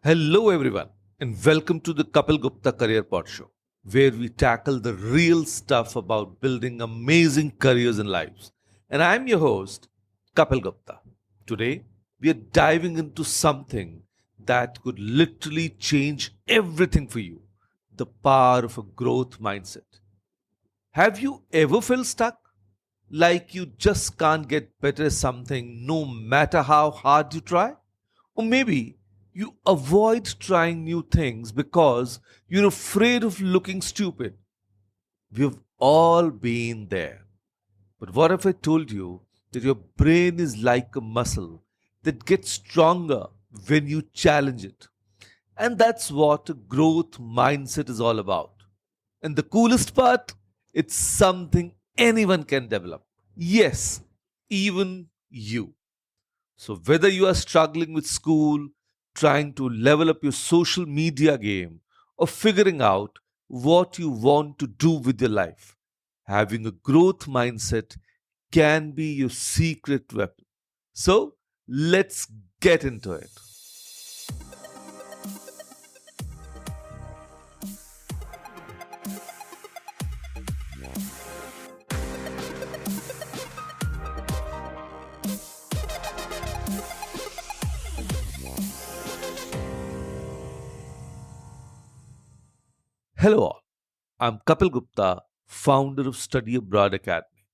Hello, everyone, and welcome to the Kapil Gupta Career Pod Show, where we tackle the real stuff about building amazing careers and lives. And I'm your host, Kapil Gupta. Today, we are diving into something that could literally change everything for you: the power of a growth mindset. Have you ever felt stuck? Like you just can't get better at something no matter how hard you try? Or maybe you avoid trying new things because you're afraid of looking stupid. We've all been there. But what if I told you that your brain is like a muscle that gets stronger when you challenge it? And that's what a growth mindset is all about. And the coolest part, it's something anyone can develop. Yes, even you. So, whether you are struggling with school, trying to level up your social media game, or figuring out what you want to do with your life, having a growth mindset can be your secret weapon. So, let's get into it. Hello, all. I'm Kapil Gupta, founder of Study Abroad Academy.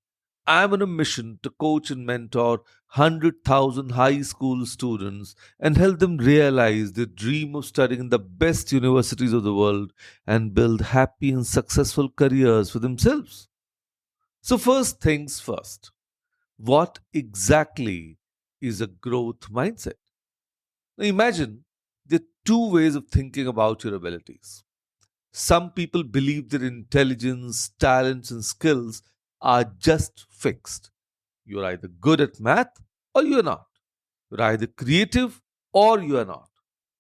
I'm on a mission to coach and mentor 100,000 high school students and help them realize their dream of studying in the best universities of the world and build happy and successful careers for themselves. So, first things first, what exactly is a growth mindset? Now, imagine there are two ways of thinking about your abilities. Some people believe that intelligence, talents, and skills are just fixed. You're either good at math or you're not. You're either creative or you are not.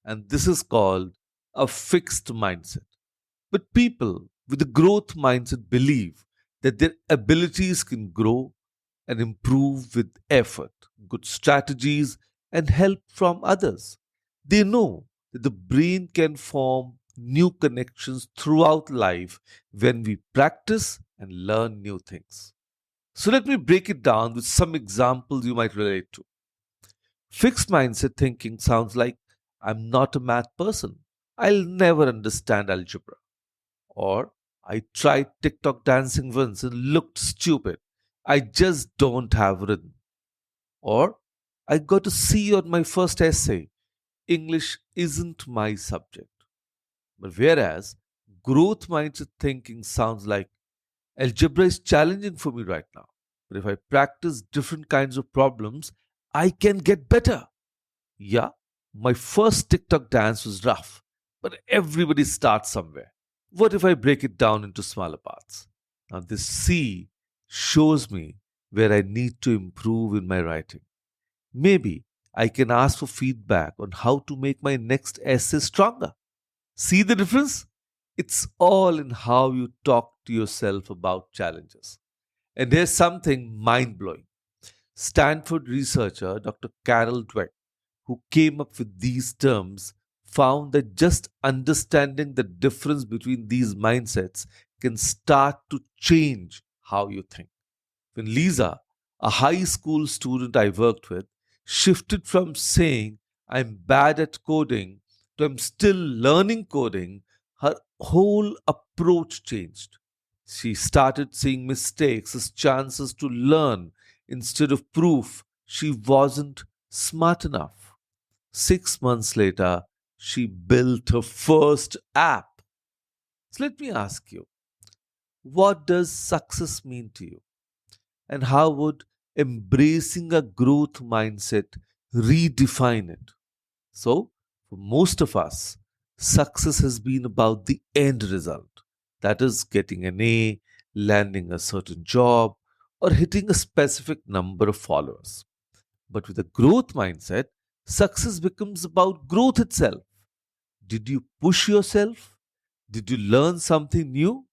And this is called a fixed mindset. But people with a growth mindset believe that their abilities can grow and improve with effort, good strategies, and help from others. They know that the brain can form new connections throughout life when we practice and learn new things. So let me break it down with some examples you might relate to. Fixed mindset thinking sounds like I'm not a math person. I'll never understand algebra. Or I tried TikTok dancing once and looked stupid. I just don't have rhythm. Or I got a C on my first essay. English isn't my subject. But whereas growth mindset thinking sounds like algebra is challenging for me right now. But if I practice different kinds of problems, I can get better. Yeah, my first TikTok dance was rough, but everybody starts somewhere. What if I break it down into smaller parts? Now, this C shows me where I need to improve in my writing. Maybe I can ask for feedback on how to make my next essay stronger. See the difference? It's all in how you talk to yourself about challenges. And here's something mind blowing. Stanford researcher Dr. Carol Dweck, who came up with these terms, found that just understanding the difference between these mindsets can start to change how you think. When Lisa, a high school student I worked with, shifted from saying, I'm bad at coding, to I'm still learning coding, her whole approach changed. She started seeing mistakes as chances to learn instead of proof she wasn't smart enough. 6 months later, she built her first app. So let me ask you, what does success mean to you? And how would embracing a growth mindset redefine it? So, for most of us, success has been about the end result, that is, getting an A, landing a certain job, or hitting a specific number of followers. But with a growth mindset, success becomes about growth itself. Did you push yourself? Did you learn something new?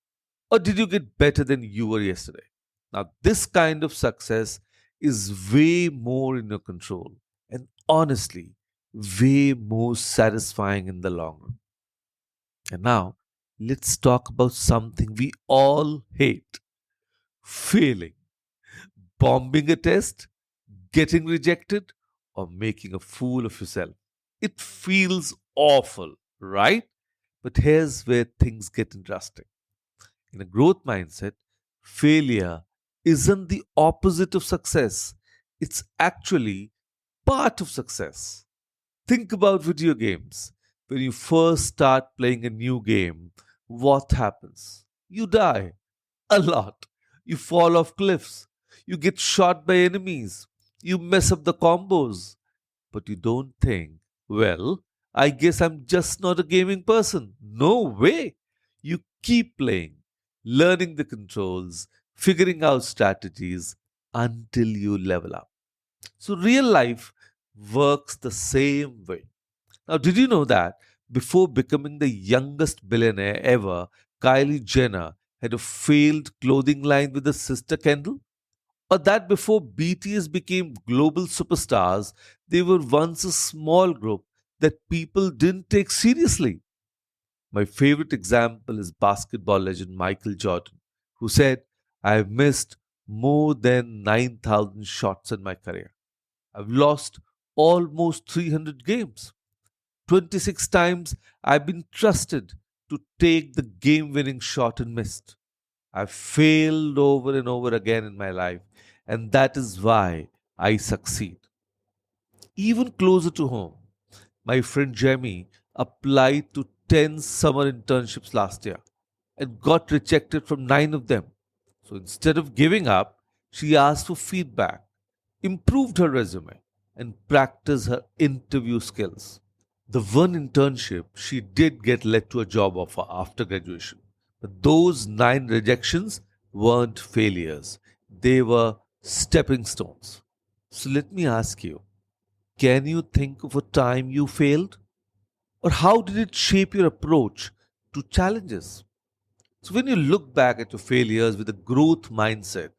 Or did you get better than you were yesterday? Now, this kind of success is way more in your control and honestly way more satisfying in the long run. And now, let's talk about something we all hate: failing, bombing a test, getting rejected, or making a fool of yourself. It feels awful, right? But here's where things get interesting. In a growth mindset, failure isn't the opposite of success, it's actually part of success. Think about video games. When you first start playing a new game, what happens? You die a lot. You fall off cliffs. You get shot by enemies. You mess up the combos. But you don't think, well, I guess I'm just not a gaming person. No way. You keep playing, learning the controls, figuring out strategies until you level up. So, real life works the same way. Now, did you know that before becoming the youngest billionaire ever, Kylie Jenner had a failed clothing line with her sister Kendall? Or that before BTS became global superstars, they were once a small group that people didn't take seriously? My favorite example is basketball legend Michael Jordan, who said, I've missed more than 9,000 shots in my career. I've lost almost 300 games. 26 times I've been trusted to take the game winning shot and missed. I've failed over and over again in my life, and that is why I succeed. Even closer to home, my friend Jamie applied to 10 summer internships last year and got rejected from 9 of them. So instead of giving up, she asked for feedback, improved her resume, and practiced her interview skills. The one internship she did get led to a job offer after graduation. But those 9 rejections weren't failures, they were stepping stones. So let me ask you, can you think of a time you failed? Or how did it shape your approach to challenges? So, when you look back at your failures with a growth mindset,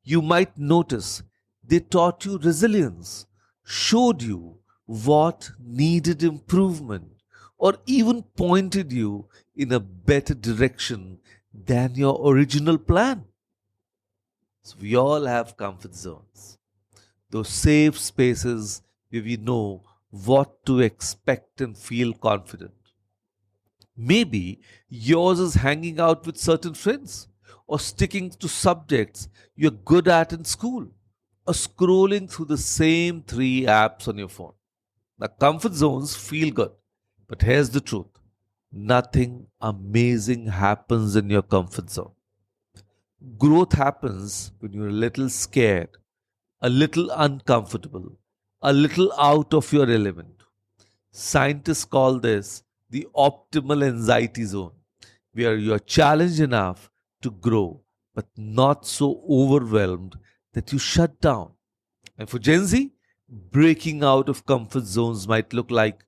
you might notice they taught you resilience, showed you what needed improvement, or even pointed you in a better direction than your original plan. So, we all have comfort zones, those safe spaces where we know what to expect and feel confident. Maybe yours is hanging out with certain friends, or sticking to subjects you're good at in school, or scrolling through the same 3 apps on your phone. The comfort zones feel good, but here's the truth: nothing amazing happens in your comfort zone. Growth happens when you're a little scared, a little uncomfortable, a little out of your element. Scientists call this the optimal anxiety zone, where you are challenged enough to grow, but not so overwhelmed that you shut down. And for Gen Z, breaking out of comfort zones might look like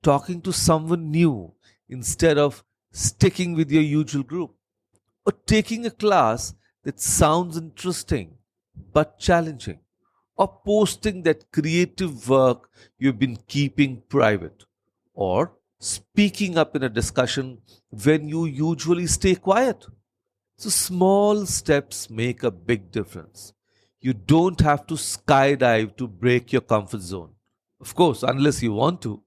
talking to someone new instead of sticking with your usual group, or taking a class that sounds interesting but challenging, or posting that creative work you've been keeping private, or speaking up in a discussion when you usually stay quiet. So, small steps make a big difference. You don't have to skydive to break your comfort zone. Of course, unless you want to.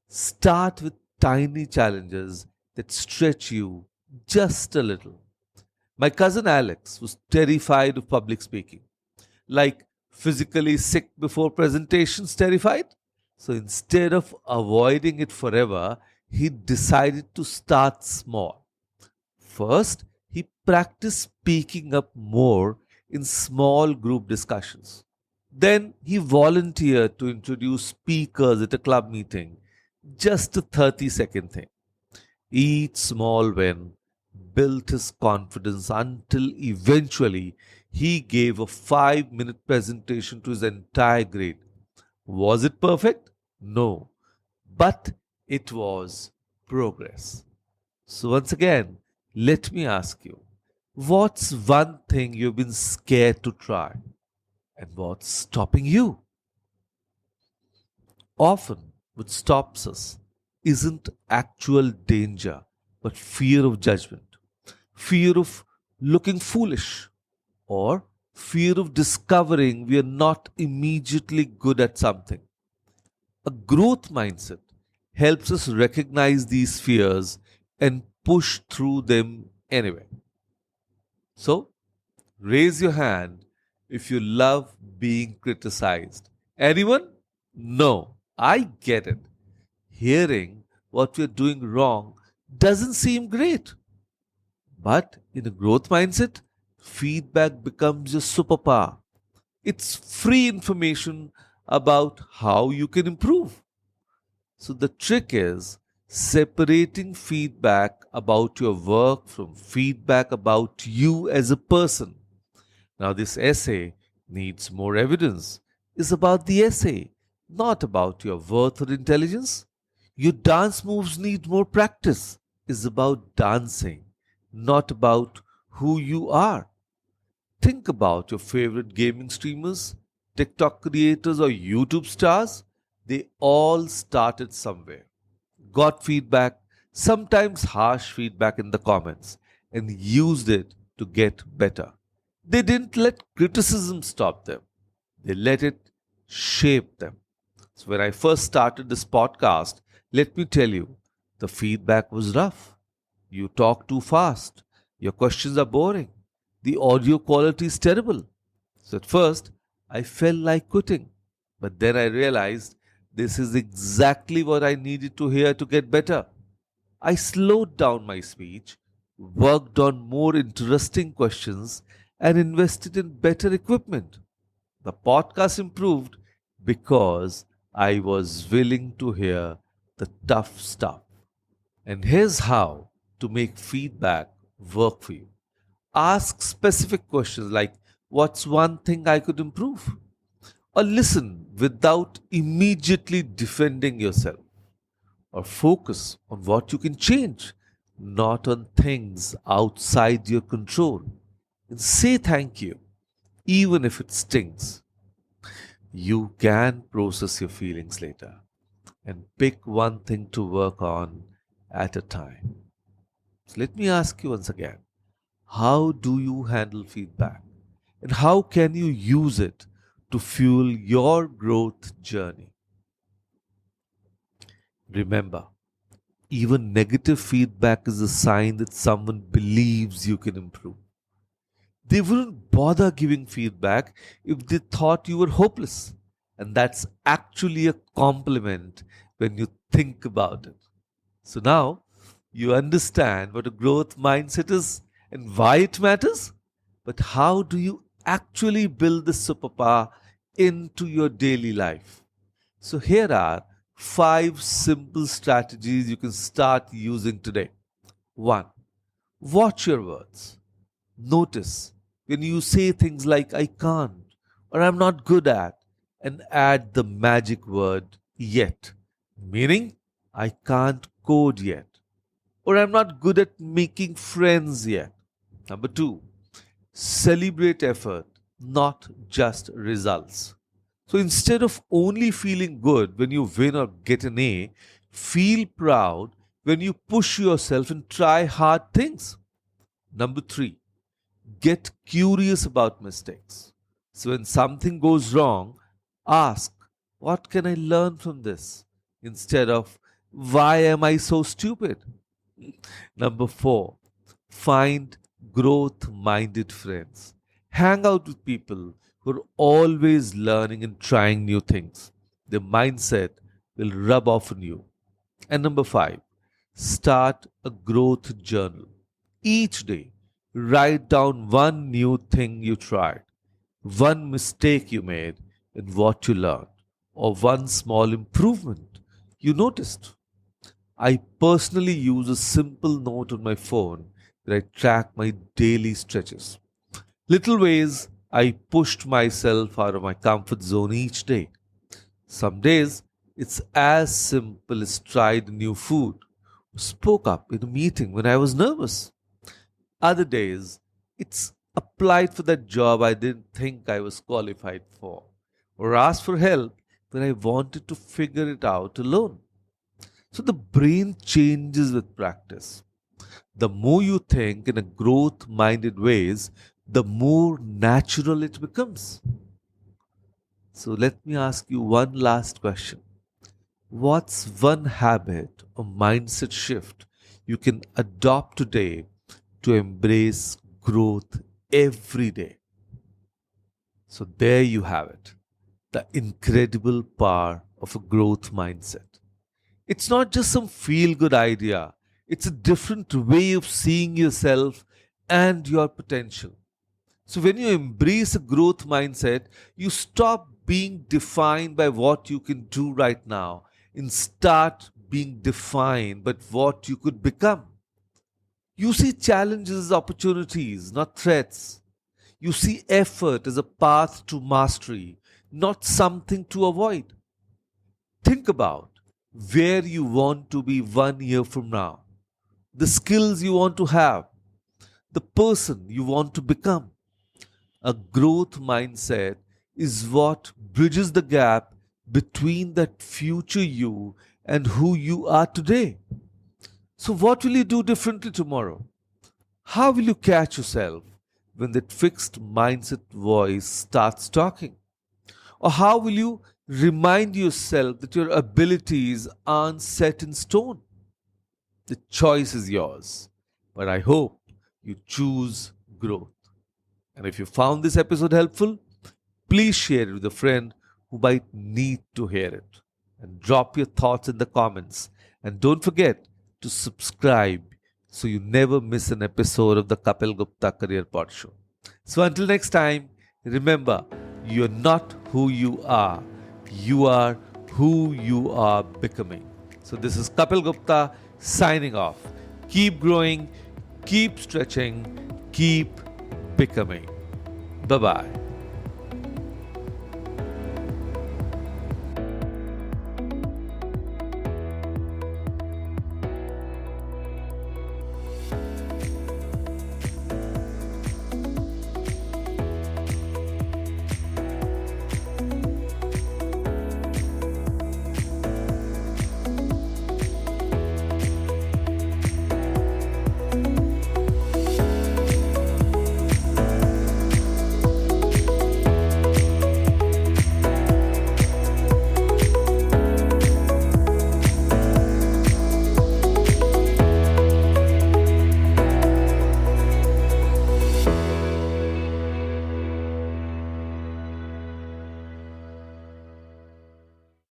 Start with tiny challenges that stretch you just a little. My cousin Alex was terrified of public speaking, like physically sick before presentations terrified. So instead of avoiding it forever, he decided to start small. First, he practiced speaking up more in small group discussions. Then he volunteered to introduce speakers at a club meeting, just a 30-second thing. Each small win built his confidence until eventually he gave a 5-minute presentation to his entire grade. Was it perfect? No. But it was progress. So, once again, let me ask you, what's one thing you've been scared to try? And what's stopping you? Often What stops us isn't actual danger, but fear of judgment, fear of looking foolish, or fear of discovering we are not immediately good at something. A growth mindset helps us recognize these fears and push through them anyway. So, raise your hand if you love being criticized. Anyone? No, I get it. Hearing what we're doing wrong doesn't seem great. But in a growth mindset, feedback becomes your superpower. It's free information about how you can improve. So the trick is separating feedback about your work from feedback about you as a person. Now, this essay needs more evidence. Is about the essay, not about your worth or intelligence. Your dance moves need more practice. Is about dancing, not about who you are. Think about your favorite gaming streamers, TikTok creators, or YouTube stars. They all started somewhere, got feedback, sometimes harsh feedback in the comments, and used it to get better. They didn't let criticism stop them, they let it shape them. So, when I first started this podcast, let me tell you, the feedback was rough. You talk too fast, your questions are boring, the audio quality is terrible. So, at first, I felt like quitting, but then I realized this is exactly what I needed to hear to get better. I slowed down my speech, worked on more interesting questions, and invested in better equipment. The podcast improved because I was willing to hear the tough stuff. And here's how to make feedback work for you. Ask specific questions like, what's one thing I could improve? Or listen without immediately defending yourself. Or focus on what you can change, not on things outside your control. And say thank you, even if it stings. You can process your feelings later and pick one thing to work on at a time. So let me ask you once again, how do you handle feedback? And how can you use it to fuel your growth journey? Remember, even negative feedback is a sign that someone believes you can improve. They wouldn't bother giving feedback if they thought you were hopeless. And that's actually a compliment when you think about it. So now you understand what a growth mindset is and why it matters. But how do you actually build this superpower into your daily life? So here are five simple strategies you can start using today. 1. Watch your words. Notice when you say things like I can't or I'm not good at and add the magic word yet, meaning I can't code yet or I'm not good at making friends yet. Number 2, celebrate effort, not just results. So instead of only feeling good when you win or get an A, feel proud when you push yourself and try hard things. Number 3, get curious about mistakes. So when something goes wrong, ask, what can I learn from this? Instead of, why am I so stupid? Number 4, find growth minded friends. Hang out with people who are always learning and trying new things. Their mindset will rub off on you. And number 5, start a growth journal. Each day, write down one new thing you tried, one mistake you made, and what you learned, or one small improvement you noticed. I personally use a simple note on my phone where I track my daily stretches. Little ways I pushed myself out of my comfort zone each day. Some days it's as simple as tried new food, spoke up in a meeting when I was nervous. Other days it's applied for that job I didn't think I was qualified for, or asked for help when I wanted to figure it out alone. So the brain changes with practice. The more you think in a growth minded ways, the more natural it becomes. So let me ask you one last question. What's one habit or mindset shift you can adopt today to embrace growth every day? So there you have it, the incredible power of a growth mindset. It's not just some feel good idea, it's a different way of seeing yourself and your potential. So, when you embrace a growth mindset, you stop being defined by what you can do right now and start being defined by what you could become. You see challenges as opportunities, not threats. You see effort as a path to mastery, not something to avoid. Think about where you want to be 1 year from now, the skills you want to have, the person you want to become. A growth mindset is what bridges the gap between that future you and who you are today. So, what will you do differently tomorrow? How will you catch yourself when that fixed mindset voice starts talking? Or how will you remind yourself that your abilities aren't set in stone? The choice is yours, but I hope you choose growth. And if you found this episode helpful, please share it with a friend who might need to hear it. And drop your thoughts in the comments. And don't forget to subscribe so you never miss an episode of the Kapil Gupta Career Pod Show. So until next time, remember, you're not who you are who you are becoming. So this is Kapil Gupta signing off. Keep growing, keep stretching, keep becoming. Bye bye.